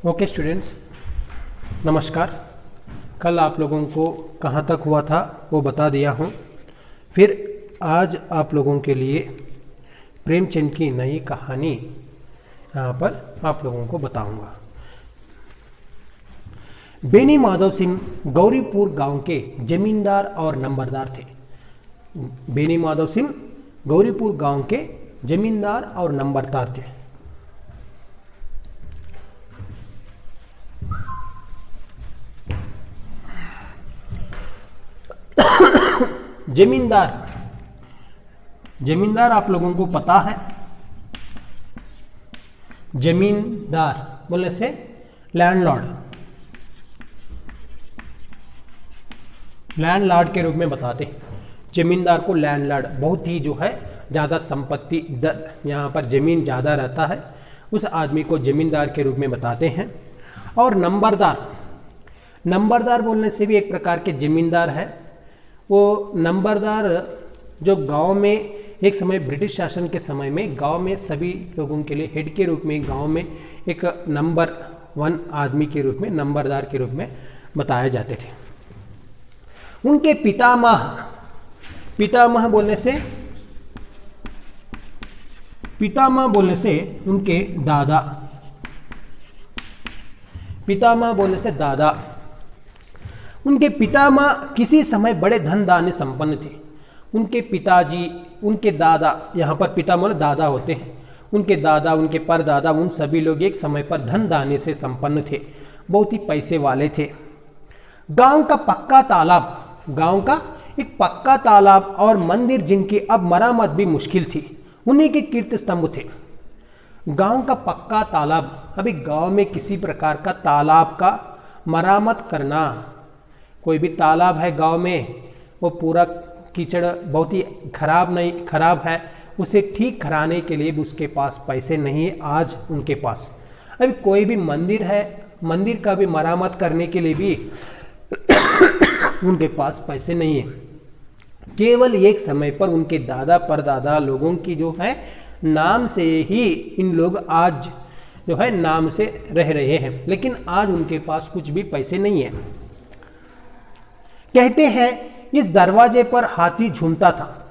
Okay students, नमस्कार। कल आप लोगों को कहाँ तक हुआ था वो बता दिया हूँ। फिर आज आप लोगों के लिए प्रेमचंद की नई कहानी यहाँ पर आप लोगों को बताऊंगा। बेनी माधव सिंह गौरीपुर गांव के जमींदार और नंबरदार थे। बेनी माधव सिंह गौरीपुर गांव के जमींदार और नंबरदार थे। जमींदार आप लोगों को पता है। जमींदार बोलने से लैंडलॉर्ड के रूप में बताते हैं। जमींदार को लैंडलॉर्ड, बहुत ही जो है ज़्यादा संपत्ति, यहाँ पर जमीन ज़्यादा रहता है, उस आदमी को जमींदार के रूप में बताते हैं। और नंबरदार बोलने से भी एक प्रकार के जमींदार है। वो नंबरदार जो गांव में एक समय ब्रिटिश शासन के समय में गांव में सभी लोगों के लिए हेड के रूप में, गांव में एक नंबर 1 आदमी के रूप में, नंबरदार के रूप में बताए जाते थे। उनके पितामह बोलने से उनके दादा, उनके पितामह किसी समय बड़े धन दाने संपन्न थे। उनके पिताजी, उनके दादा, यहाँ पर पिता मतलब दादा होते हैं, उनके दादा, उनके परदादा, उन सभी लोग एक समय पर धन दाने से संपन्न थे, बहुत ही पैसे वाले थे। गांव का एक पक्का तालाब और मंदिर जिनकी अब मरम्मत भी मुश्किल थी, उन्हीं के कीर्ति स्तंभ थे। गांव का पक्का तालाब, अभी गांव में किसी प्रकार का तालाब का मरम्मत करना, कोई भी तालाब है गांव में, वो पूरा कीचड़ बहुत ही खराब है, उसे ठीक कराने के लिए भी उसके पास पैसे नहीं है आज उनके पास। अभी कोई भी मंदिर है, मंदिर का भी मरम्मत करने के लिए भी उनके पास पैसे नहीं है। केवल एक समय पर उनके दादा परदादा लोगों की जो है नाम से ही इन लोग आज जो है नाम से रह रहे हैं, लेकिन आज उनके पास कुछ भी पैसे नहीं है। कहते हैं इस दरवाजे पर हाथी झूमता था।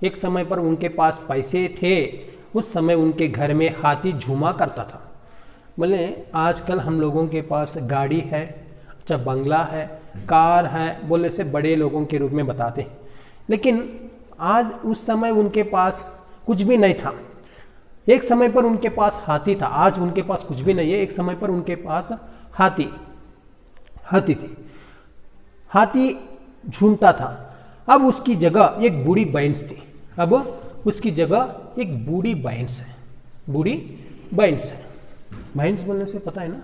एक समय पर उनके पास पैसे थे, उस समय उनके घर में हाथी झूमा करता था। बोले आजकल हम लोगों के पास गाड़ी है, अच्छा बंगला है, कार है, बोले से बड़े लोगों के रूप में बताते हैं, लेकिन आज उस समय उनके पास कुछ भी नहीं था। एक समय पर उनके पास हाथी था, आज उनके पास कुछ भी नहीं है। एक समय पर उनके पास हाथी थी, हाथी झूमता था। अब उसकी जगह एक बूढ़ी भैंस थी। भैंस बोलने से पता है ना,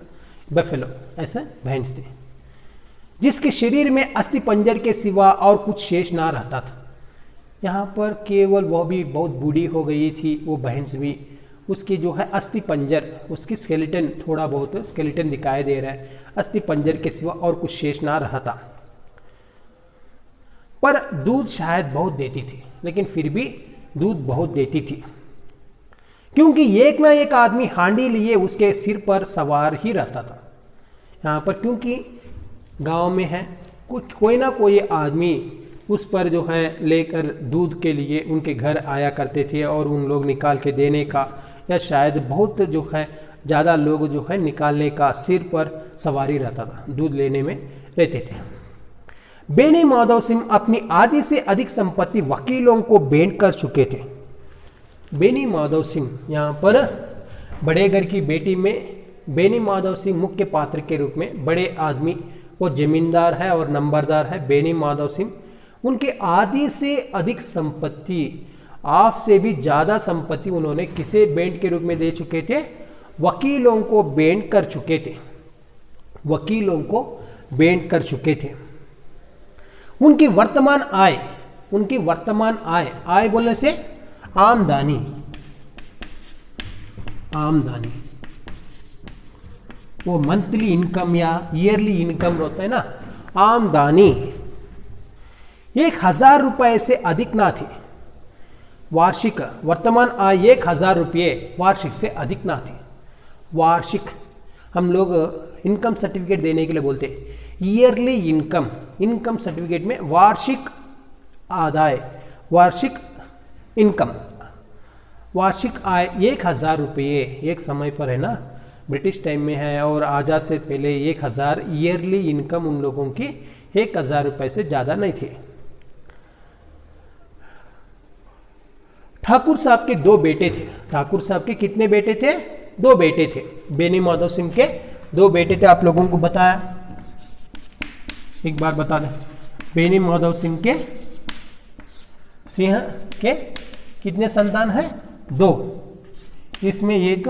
बफेलो, ऐसा भैंस थी, जिसके शरीर में अस्थि पंजर के सिवा और कुछ शेष ना रहता था। यहाँ पर केवल वह भी बहुत बूढ़ी हो गई थी, वो भैंस भी, उसकी जो है अस्थि पंजर, उसकी स्केलेटन, थोड़ा बहुत स्केलेटन दिखाई दे रहा है, अस्थि पंजर के सिवा और कुछ शेष ना रहा था। पर दूध शायद बहुत देती थी, लेकिन फिर भी दूध बहुत देती थी, क्योंकि एक ना एक आदमी हांडी लिए उसके सिर पर सवार ही रहता था। यहाँ पर क्योंकि गांव में है, कोई ना कोई आदमी उस पर जो है लेकर दूध के लिए उनके घर आया करते थे, और उन लोग निकाल के देने का, या शायद बहुत जो है ज़्यादा लोग जो है निकालने का सिर पर सवारी रहता था, दूध लेने में रहते थे। बेनी माधव सिंह अपनी आधी से अधिक संपत्ति वकीलों को भेंट कर चुके थे। बेनी माधव सिंह, यहाँ पर बड़े घर की बेटी में बेनी माधव सिंह मुख्य पात्र के रूप में, बड़े आदमी वो जमींदार है और नंबरदार है बेनी माधव सिंह। उनके आधी से अधिक संपत्ति, आप से भी ज्यादा संपत्ति उन्होंने किसे भेंट के रूप में दे चुके थे? वकीलों को भेंट कर चुके थे। उनकी वर्तमान आय बोलने से आमदनी, वो मंथली इनकम या ईयरली इनकम होता है ना, आमदनी 1000 रुपए से अधिक ना थी। वार्षिक वर्तमान आय 1000 रुपये वार्षिक से अधिक ना थी। वार्षिक हम लोग इनकम सर्टिफिकेट देने के लिए बोलते हैं ईयरली इनकम। इनकम सर्टिफिकेट में वार्षिक आदाय, वार्षिक इनकम, वार्षिक आय 1,000 रुपये एक समय पर है ना, ब्रिटिश टाइम में है और आज़ाद से पहले 1,000 ईयरली इनकम उन लोगों की 1,000 रुपये से ज़्यादा नहीं थे। ठाकुर साहब के 2 बेटे थे। ठाकुर साहब के कितने बेटे थे? 2 बेटे थे। बेनी माधव सिंह के 2 बेटे थे, आप लोगों को बताया, एक बार बता दें। बेनी माधव सिंह के कितने संतान हैं? 2। इसमें एक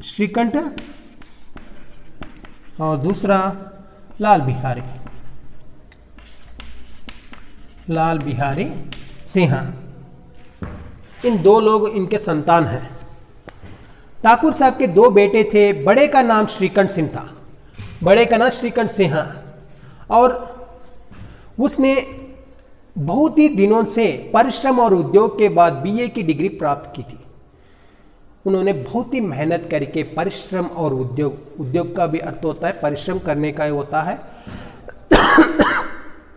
श्रीकंठ और दूसरा लाल बिहारी सिंह। इन 2 लोग इनके संतान हैं। ठाकुर साहब के 2 बेटे थे। बड़े का नाम श्रीकंठ सिंह था, बड़े का नाम श्रीकंठ सिंह, और उसने बहुत ही दिनों से परिश्रम और उद्योग के बाद बीए की डिग्री प्राप्त की थी। उन्होंने बहुत ही मेहनत करके परिश्रम और उद्योग का भी अर्थ होता है परिश्रम करने का होता है।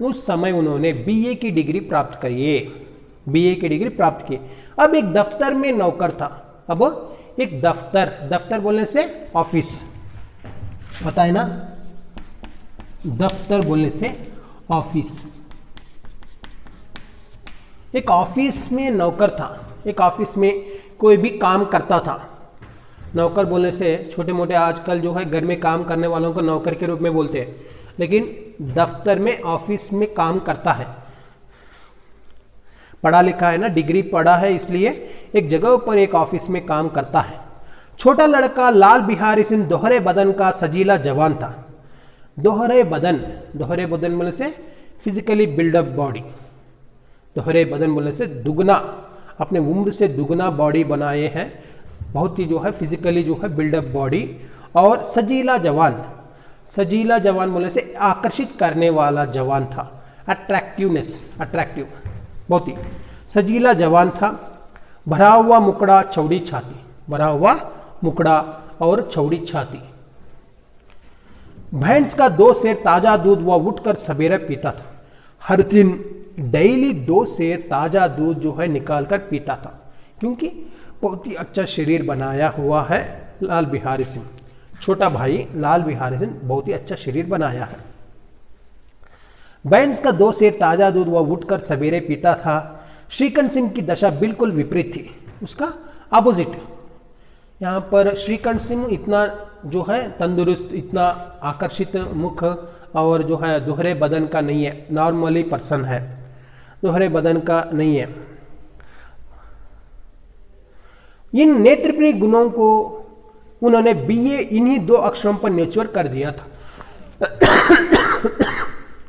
उस समय उन्होंने बीए की डिग्री प्राप्त करी, बीए की डिग्री प्राप्त की। अब एक दफ्तर में नौकर था। अब एक दफ्तर बोलने से ऑफिस पता है ना, दफ्तर बोलने से ऑफिस। एक ऑफिस में नौकर था, एक ऑफिस में कोई भी काम करता था। नौकर बोलने से छोटे मोटे आजकल जो है घर में काम करने वालों को नौकर के रूप में बोलते हैं, लेकिन दफ्तर में ऑफिस में काम करता है, पढ़ा लिखा है ना, डिग्री पढ़ा है, इसलिए एक जगह पर एक ऑफिस में काम करता है। छोटा लड़का लाल बिहारी सिंह दोहरे बदन का सजीला जवान था। दोहरे बदन बोलने से फिजिकली बिल्डअप बॉडी, दोहरे बदन बोलने से दुगना, अपने उम्र से दुगना बॉडी बनाए हैं, बहुत ही जो है फिजिकली जो है बिल्डअप बॉडी। और सजीला जवान बोलने से आकर्षित करने वाला जवान था, अट्रैक्टिव, बहुत ही सजीला जवान था। भरा हुआ मुकड़ा चौड़ी छाती, भरा हुआ मुकड़ा और चौड़ी छाती। भैंस का 2 सेर ताजा दूध वह उठकर सवेरे पीता था। हर दिन डेली 2 सेर ताजा दूध जो है निकाल कर पीता था, क्योंकि बहुत ही अच्छा शरीर बनाया हुआ है लाल बिहारी सिंह। छोटा भाई लाल बिहारी सिंह बहुत ही अच्छा शरीर बनाया है। भैंस का 2 सेर ताजा दूध वह उठकर सवेरे पीता था। श्रीकंठ सिंह की दशा बिल्कुल विपरीत थी, उसका अपोजिट। यहाँ पर श्रीकंठ सिंह इतना जो है तंदुरुस्त, इतना आकर्षित मुख और जो है दोहरे बदन का नहीं है, नॉर्मली पर्सन है, दोहरे बदन का नहीं है। इन नेत्रप्रिय गुणों को उन्होंने बीए इन्हीं 2 अक्षरों पर नेचुरल कर दिया था।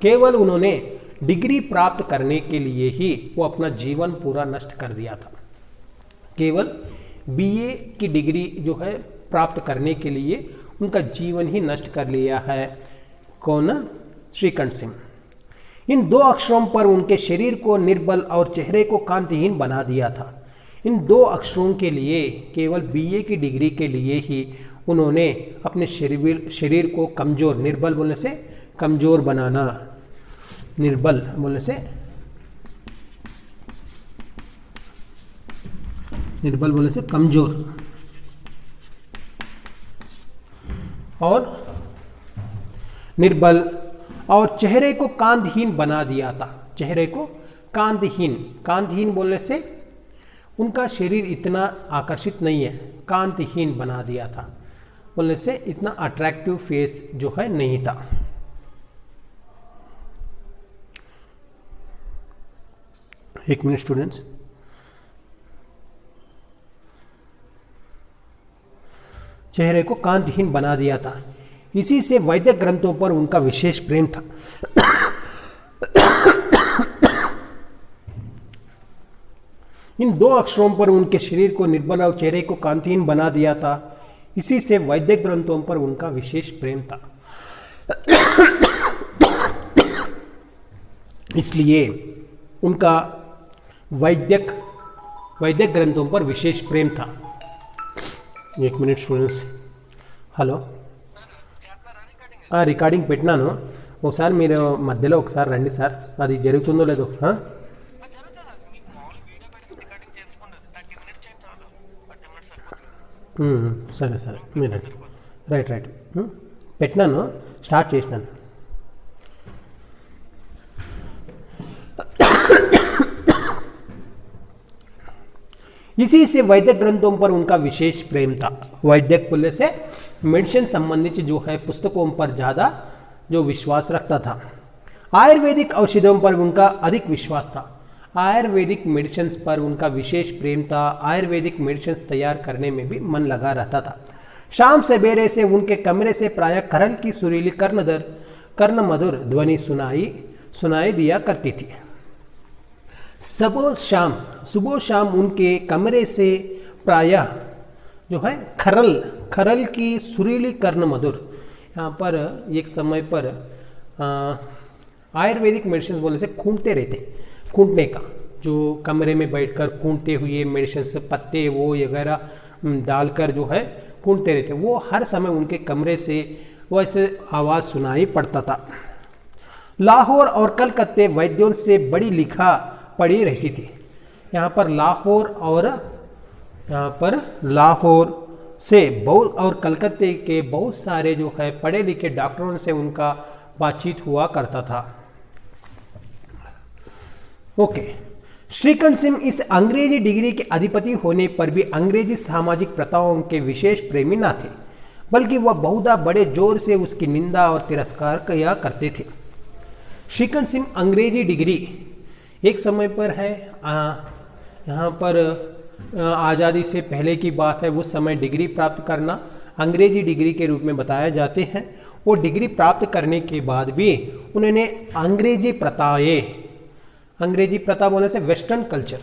केवल उन्होंने डिग्री प्राप्त करने के लिए ही वो अपना जीवन पूरा नष्ट कर दिया था। केवल बीए की डिग्री जो है प्राप्त करने के लिए उनका जीवन ही नष्ट कर लिया है। कौन? श्रीकंठ सिंह। इन 2 अक्षरों पर उनके शरीर को निर्बल और चेहरे को कांतिहीन बना दिया था। इन 2 अक्षरों के लिए, केवल बीए की डिग्री के लिए ही उन्होंने अपने शरीर को कमजोर, निर्बल बोलने से कमजोर बनाना, निर्बल बोलने से कमजोर, और निर्बल और चेहरे को कांतहीन बना दिया था। चेहरे को कांतहीन बोलने से उनका शरीर इतना आकर्षित नहीं है, कांतहीन बना दिया था बोलने से इतना अट्रैक्टिव फेस जो है नहीं था। एक मिनट स्टूडेंट्स, चेहरे को कांतहीन बना दिया था। इसी से वैदिक ग्रंथों पर उनका विशेष प्रेम था। इन 2 अक्षरों पर उनके शरीर को निर्बल और चेहरे को कांतिहीन बना दिया था। इसी से वैदिक ग्रंथों पर उनका विशेष प्रेम था। इसलिए उनका वैदिक ग्रंथों पर विशेष प्रेम था। एक मिनट स्टूडेंट्स, హలో రికార్డింగ్ పెట్టినాను. ఒకసారి మీరు మధ్యలో ఒకసారి రండి సార్, అది జరుగుతుందో లేదో. సరే సరే మీరు రండి. రైట్ రైట్ పెట్టినాను, స్టార్ట్ చేసినాను. इसी से वैदिक ग्रंथों पर उनका विशेष प्रेम था. वैदिक बोलने से मेडिसिन संबंधित जो है पुस्तकों पर ज़्यादा जो विश्वास रखता था. आयुर्वेदिक औषधियों पर उनका अधिक विश्वास था. आयुर्वेदिक मेडिसिन पर उनका विशेष प्रेम था. आयुर्वेदिक मेडिसिन तैयार करने में भी मन लगा रहता था. शाम सवेरे से उनके कमरे से प्रायः करल की सुरीली कर्ण मधुर ध्वनि सुनाई दिया करती थी. सुबह शाम उनके कमरे से प्रायः जो है खरल की सुरीली कर्ण मधुर, यहाँ पर एक समय पर आयुर्वेदिक मेडिसिन बोलने से खूंटने का, जो कमरे में बैठकर खूंटते हुए मेडिसिन से पत्ते वो वगैरह डालकर जो है खूंटते रहते, वो हर समय उनके कमरे से वैसे आवाज़ सुनाई पड़ता था. लाहौर और कलकत्ते वैद्यों से बड़ी लिखा पड़ी रहती थी. यहाँ पर लाहौर से बहुत और कलकत्ते के बहुत सारे जो है पढ़े लिखे डॉक्टरों से उनका बातचीत हुआ करता था. ओके. श्रीकंठ सिंह इस अंग्रेजी डिग्री के अधिपति होने पर भी अंग्रेजी सामाजिक प्रथाओं के विशेष प्रेमी न थे, बल्कि वह बहुधा बड़े जोर से उसकी निंदा और तिरस्कार किया करते थे. श्रीकंठ सिंह अंग्रेजी डिग्री एक समय पर है, यहाँ पर आज़ादी से पहले की बात है, उस समय डिग्री प्राप्त करना अंग्रेजी डिग्री के रूप में बताया जाते हैं. वो डिग्री प्राप्त करने के बाद भी उन्होंने अंग्रेजी प्रथा बोलने से वेस्टर्न कल्चर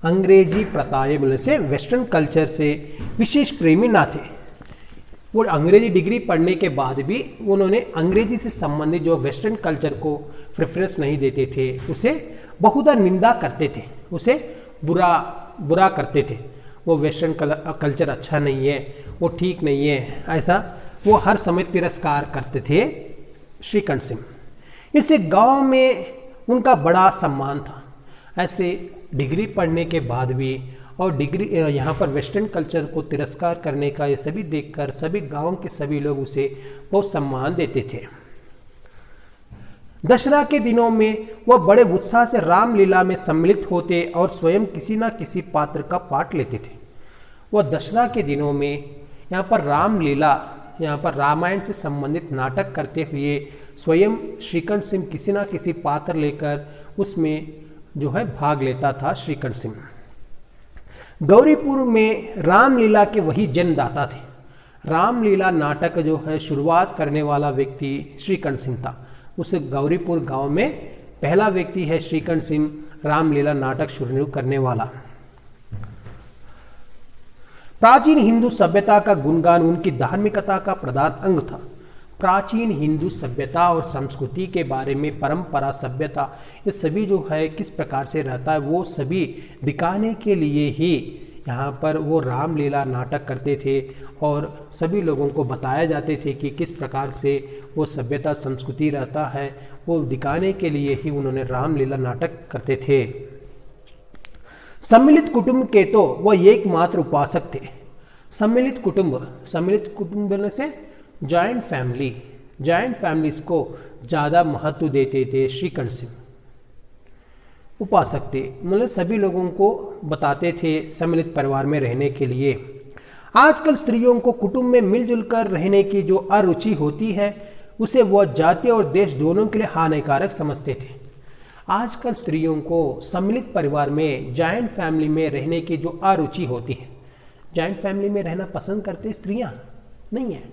अंग्रेजी प्रथाएं बोलने से वेस्टर्न कल्चर से विशेष प्रेमी ना थे. वो अंग्रेजी डिग्री पढ़ने के बाद भी उन्होंने अंग्रेजी से संबंधित जो वेस्टर्न कल्चर को प्रेफरेंस नहीं देते थे, उसे बहुधा निंदा करते थे, उसे बुरा करते थे. वो वेस्टर्न कल्चर अच्छा नहीं है, वो ठीक नहीं है, ऐसा वो हर समय तिरस्कार करते थे श्रीकंठ सिंह. इससे गांव में उनका बड़ा सम्मान था. ऐसे डिग्री पढ़ने के बाद भी और डिग्री यहाँ पर वेस्टर्न कल्चर को तिरस्कार करने का ये सभी देखकर सभी गांव के सभी लोग उसे बहुत सम्मान देते थे. दशहरा के दिनों में वह बड़े उत्साह से रामलीला में सम्मिलित होते और स्वयं किसी न किसी पात्र का पाठ लेते थे. वह दशहरा के दिनों में यहाँ पर रामलीला, यहाँ पर रामायण से संबंधित नाटक करते हुए स्वयं श्रीकंठ सिंह किसी न किसी पात्र लेकर उसमें जो है भाग लेता था. श्रीकंठ सिंह गौरीपुर में रामलीला के वही जन्मदाता थे. रामलीला नाटक जो है शुरुआत करने वाला व्यक्ति श्रीकंठ सिंह था. उस गौरीपुर गांव में पहला व्यक्ति है श्रीकंठ सिंह, रामलीला नाटक शुरू करने वाला. प्राचीन हिंदू सभ्यता का गुणगान उनकी धार्मिकता का प्रधान अंग था. प्राचीन हिंदू सभ्यता और संस्कृति के बारे में, परंपरा, सभ्यता, ये सभी जो है किस प्रकार से रहता है वो सभी दिखाने के लिए ही यहाँ पर वो रामलीला नाटक करते थे और सभी लोगों को बताया जाते थे कि किस प्रकार से वो सभ्यता संस्कृति रहता है, वो दिखाने के लिए ही उन्होंने रामलीला नाटक करते थे. सम्मिलित कुटुंब के तो वह एकमात्र उपासक थे. सम्मिलित कुटुंब बोलने से जॉइंट फैमिलीज को ज़्यादा महत्व देते थे. श्रीकंठ सिंह उपासक थे, मतलब सभी लोगों को बताते थे सम्मिलित परिवार में रहने के लिए. आजकल स्त्रियों को कुटुंब में मिलजुल कर रहने की जो अरुचि होती है उसे वह जाति और देश दोनों के लिए हानिकारक समझते थे. आजकल स्त्रियों को सम्मिलित परिवार में, जॉइंट फैमिली में रहने की जो अरुचि होती है, जॉइंट फैमिली में रहना पसंद करते स्त्रियां नहीं है.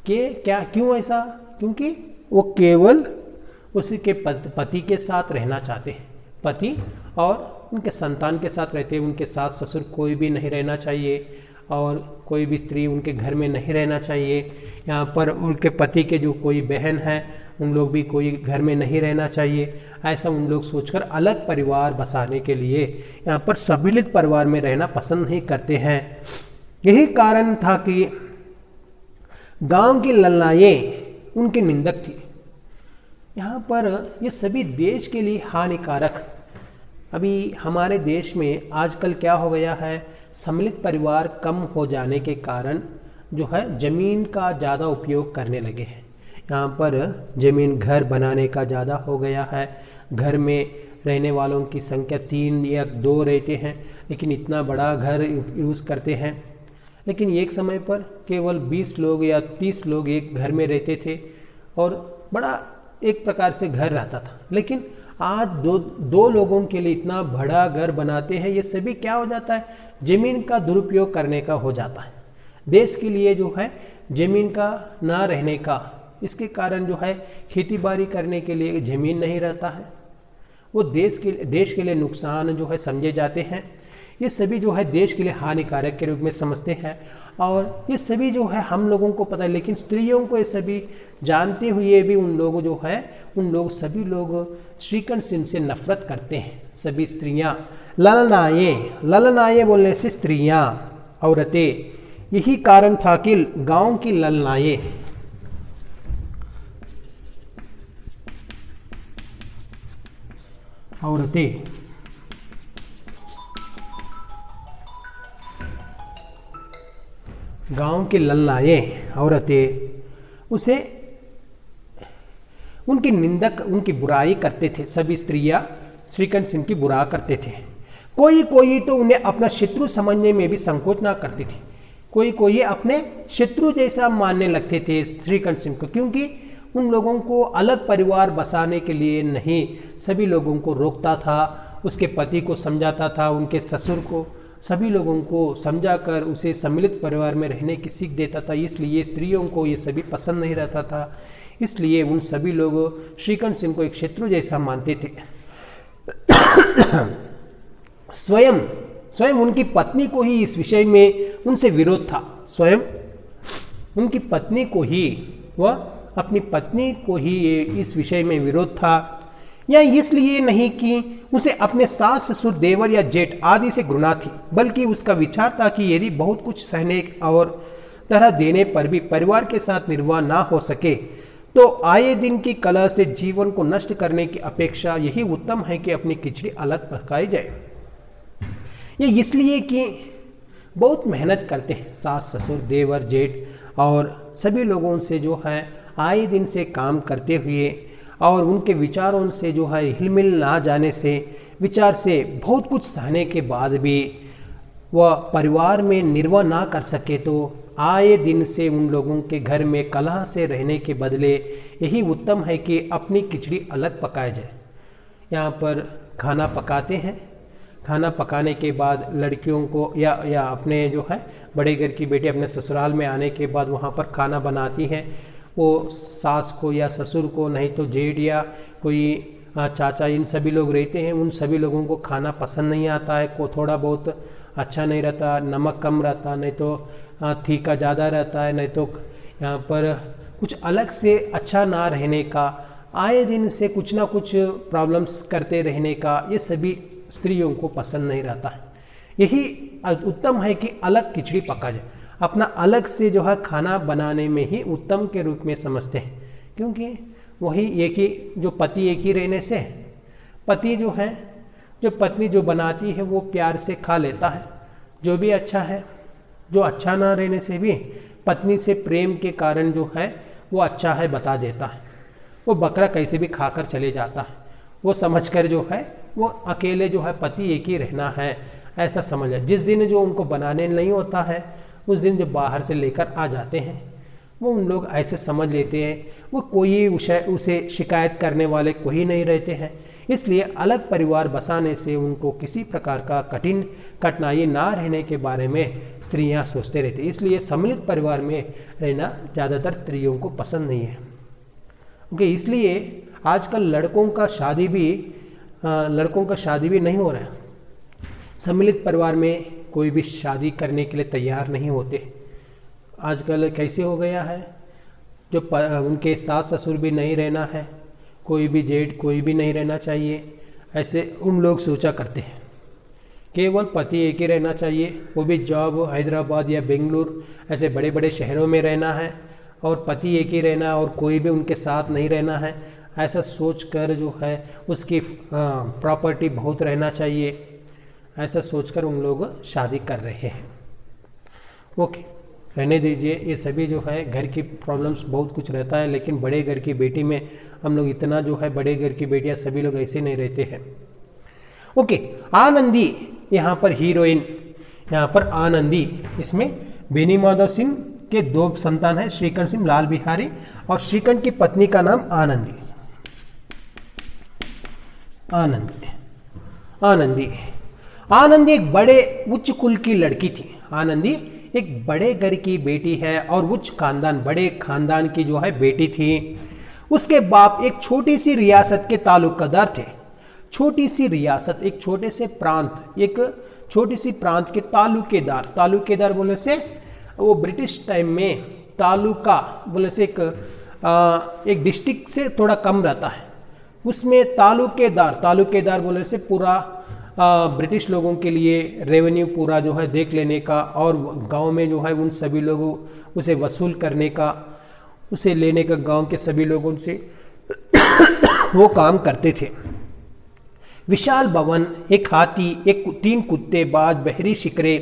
क्यों ऐसा? क्योंकि वो केवल उसी के पति के साथ रहना चाहते हैं. पति और उनके संतान के साथ रहते हैं, उनके सास ससुर कोई भी नहीं रहना चाहिए. और कोई भी स्त्री उनके घर में नहीं रहना चाहिए। यहाँ पर उनके पति के जो कोई बहन है उन लोग भी कोई घर में नहीं रहना चाहिए। ऐसा उन लोग सोचकर अलग परिवार बसाने के लिए यहाँ पर सम्मिलित परिवार में रहना पसंद नहीं करते हैं। यही कारण था कि गांव की लड़ाइयाँ उनके निंदक थी। यहाँ पर ये सभी देश के लिए हानिकारक। अभी हमारे देश में आजकल क्या हो गया है, सम्मिलित परिवार कम हो जाने के कारण जो है ज़मीन का ज़्यादा उपयोग करने लगे हैं। यहाँ पर ज़मीन घर बनाने का ज़्यादा हो गया है। घर में रहने वालों की संख्या 3 या 2 रहते हैं, लेकिन इतना बड़ा घर यूज़ करते हैं। लेकिन एक समय पर केवल 20 लोग या 30 लोग एक घर में रहते थे और बड़ा एक प्रकार से घर रहता था। लेकिन आज दो लोगों के लिए इतना बड़ा घर बनाते हैं। ये सभी क्या हो जाता है, ज़मीन का दुरुपयोग करने का हो जाता है। देश के लिए जो है ज़मीन का ना रहने का, इसके कारण जो है खेती बाड़ी करने के लिए ज़मीन नहीं रहता है। वो देश के लिए नुकसान जो है समझे जाते हैं। ये सभी जो है देश के लिए हानिकारक के रूप में समझते हैं और ये सभी जो है हम लोगों को पता है। लेकिन स्त्रियों को ये सभी जानते हुए भी उन सभी लोग श्रीकंठ सिंह से नफरत करते हैं। सभी स्त्रियां ललनाएं बोलने से स्त्रियां, औरतें, यही कारण था कि गांव की ललनाएं औरतें गांव की ललनाएं औरतें उसे उनकी निंदक, उनकी बुराई करते थे। सभी स्त्रियां श्रीकंठ सिंह की बुरा करते थे। कोई तो उन्हें अपना शत्रु समझने में भी संकोच ना करती थी। कोई अपने शत्रु जैसा मानने लगते थे श्रीकंठ सिंह को, क्योंकि उन लोगों को अलग परिवार बसाने के लिए नहीं, सभी लोगों को रोकता था। उसके पति को समझाता था, उनके ससुर को, सभी लोगों को समझाकर उसे सम्मिलित परिवार में रहने की सीख देता था। इसलिए स्त्रियों को ये सभी पसंद नहीं रहता था। इसलिए उन सभी लोग श्रीकंठ सिंह को एक शत्रु जैसा मानते थे। स्वयं उनकी पत्नी को ही इस विषय में उनसे विरोध था। स्वयं उनकी पत्नी को ही, वह अपनी पत्नी को ही इस विषय में विरोध था। या इसलिए नहीं कि उसे अपने सास ससुर देवर या जेठ आदि से घृणा थी, बल्कि उसका विचार था कि यदि बहुत कुछ सहने और तरह देने पर भी परिवार के साथ निर्वाह ना हो सके तो आए दिन की कला से जीवन को नष्ट करने की अपेक्षा यही उत्तम है कि अपनी खिचड़ी अलग पकाई जाए। ये इसलिए कि बहुत मेहनत करते हैं सास ससुर देवर जेठ और सभी लोगों से जो है आए दिन से काम करते हुए और उनके विचारों से जो है हिलमिल ना जाने से, विचार से बहुत कुछ सहने के बाद भी वह परिवार में निर्वाह ना कर सके तो आए दिन से उन लोगों के घर में कलह से रहने के बदले यही उत्तम है कि अपनी खिचड़ी अलग पकाया जाए। यहाँ पर खाना पकाते हैं। खाना पकाने के बाद लड़कियों को या अपने जो है बड़े घर की बेटी अपने ससुराल में आने के बाद वहाँ पर खाना बनाती हैं। वो सास को या ससुर को, नहीं तो जेठ या कोई चाचा, इन सभी लोग रहते हैं। उन सभी लोगों को खाना पसंद नहीं आता है। को थोड़ा बहुत अच्छा नहीं रहता, नमक कम रहता, नहीं तो तीखा ज़्यादा रहता है, नहीं तो यहाँ पर कुछ अलग से अच्छा ना रहने का, आए दिन से कुछ ना कुछ प्रॉब्लम्स करते रहने का, ये सभी स्त्रियों को पसंद नहीं रहता है। यही उत्तम है कि अलग खिचड़ी पका जाए। अपना अलग से जो है खाना बनाने में ही उत्तम के रूप में समझते हैं, क्योंकि वही एक ही, जो पति एक ही रहने से पति जो है, जो पत्नी जो बनाती है वो प्यार से खा लेता है जो भी अच्छा है। जो अच्छा ना रहने से भी पत्नी से प्रेम के कारण जो है वो अच्छा है बता देता है। वो बकरा कैसे भी खाकर चले जाता है। वो समझकर जो है वो अकेले जो है पति एक ही रहना है ऐसा समझ है। जिस दिन जो उनको बनाने नहीं होता है उस दिन जो बाहर से लेकर आ जाते हैं वो उन लोग ऐसे समझ लेते हैं। वो कोई उसे शिकायत करने वाले कोई नहीं रहते हैं। इसलिए अलग परिवार बसाने से उनको किसी प्रकार का कठिनाई ना रहने के बारे में स्त्रियां सोचते रहती। इसलिए सम्मिलित परिवार में रहना ज़्यादातर स्त्रियों को पसंद नहीं है। क्योंकि इसलिए आजकल लड़कों का शादी भी नहीं हो रहा है। सम्मिलित परिवार में कोई भी शादी करने के लिए तैयार नहीं होते। आजकल कैसे हो गया है, जो उनके सास ससुर भी नहीं रहना है, कोई भी जेठ कोई भी नहीं रहना चाहिए, ऐसे उन लोग सोचा करते हैं। केवल पति एक ही रहना चाहिए, वो भी जॉब हैदराबाद या बेंगलुरु ऐसे बड़े बड़े शहरों में रहना है, और पति एक ही रहना और कोई भी उनके साथ नहीं रहना है। ऐसा सोचकर जो है उसकी प्रॉपर्टी बहुत रहना चाहिए, ऐसा सोचकर उन लोग शादी कर रहे हैं। ओके, रहने दीजिए, ये सभी जो है घर की प्रॉब्लम्स बहुत कुछ रहता है, लेकिन बड़े घर की बेटी में हम लोग इतना जो है, बड़े घर की बेटियां सभी लोग ऐसे नहीं रहते हैं। ओके, आनंदी यहाँ पर हीरोइन, यहाँ पर आनंदी, इसमें बेनी माधव सिंह के 2 संतान है, श्रीकंठ सिंह लाल बिहारी, और श्रीकंठ की पत्नी का नाम आनंदी। आनंदी आनंदी आनंदी एक बड़े उच्च कुल की लड़की थी। आनंदी एक बड़े घर की बेटी है और उच्च खानदान, बड़े खानदान की जो है बेटी थी। उसके बाप एक छोटी सी रियासत के तालुकादार थे। छोटी सी रियासत, एक छोटे से प्रांत, एक छोटी सी प्रांत के तालुकेदार। तालुकेदार बोले से वो ब्रिटिश टाइम में तालुका बोले से एक डिस्ट्रिक्ट से थोड़ा कम रहता है, उसमें तालुकेदार बोले से पूरा ब्रिटिश लोगों के लिए रेवेन्यू पूरा जो है देख लेने का, और गांव में जो है उन सभी लोगों उसे वसूल करने का, उसे लेने का गांव के सभी लोगों से वो काम करते थे। विशाल भवन, एक हाथी, 3 कुत्ते, बाज, बहरी शिकरे,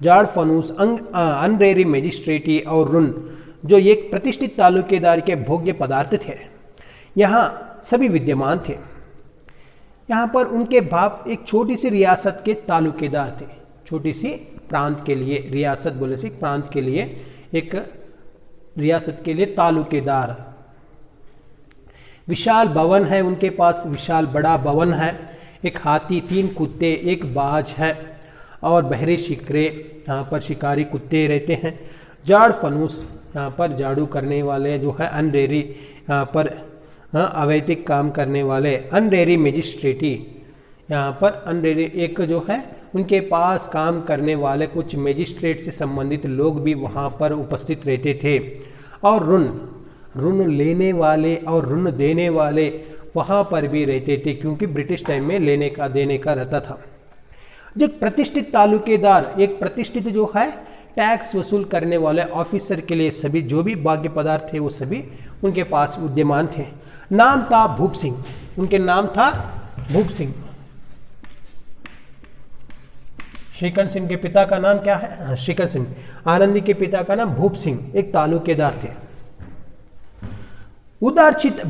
जाड़ फनूस, अनरेरी मजिस्ट्रेटी और रुन, जो एक प्रतिष्ठित तालुकेदार के भोग्य पदार्थ थे, यहाँ सभी विद्यमान थे। यहाँ पर उनके बाप एक छोटी सी रियासत के तालुकेदार थे। छोटी सी प्रांत के लिए, रियासत बोले से प्रांत के लिए, एक रियासत के लिए तालुकेदार। विशाल भवन है उनके पास, विशाल बड़ा भवन है, एक हाथी, 3 कुत्ते, एक बाज है, और बहरे शिकरे, यहाँ पर शिकारी कुत्ते रहते हैं। जाड़ फनूस, यहाँ पर झाड़ू करने वाले जो है, अनरेरी, यहाँ पर अवैधिक काम करने वाले, अनरेरी मजिस्ट्रेटी, यहाँ पर अनरेरी एक जो है उनके पास काम करने वाले कुछ मजिस्ट्रेट से संबंधित लोग भी वहाँ पर उपस्थित रहते थे। और ऋण लेने वाले और ऋण देने वाले वहाँ पर भी रहते थे, क्योंकि ब्रिटिश टाइम में लेने का देने का रहता था। जो प्रतिष्ठित तालुकेदार, एक प्रतिष्ठित जो है टैक्स वसूल करने वाले ऑफिसर के लिए सभी जो भी भाग्य पदार्थ थे वो सभी उनके पास विद्यमान थे। नाम था भूप सिंह, उनके नाम था भूप सिंह। श्रीकंठ सिंह के पिता का नाम क्या है? श्रीकंठ सिंह। आनंदी के पिता का नाम भूप सिंह, एक तालुकेदार थे। उदारचित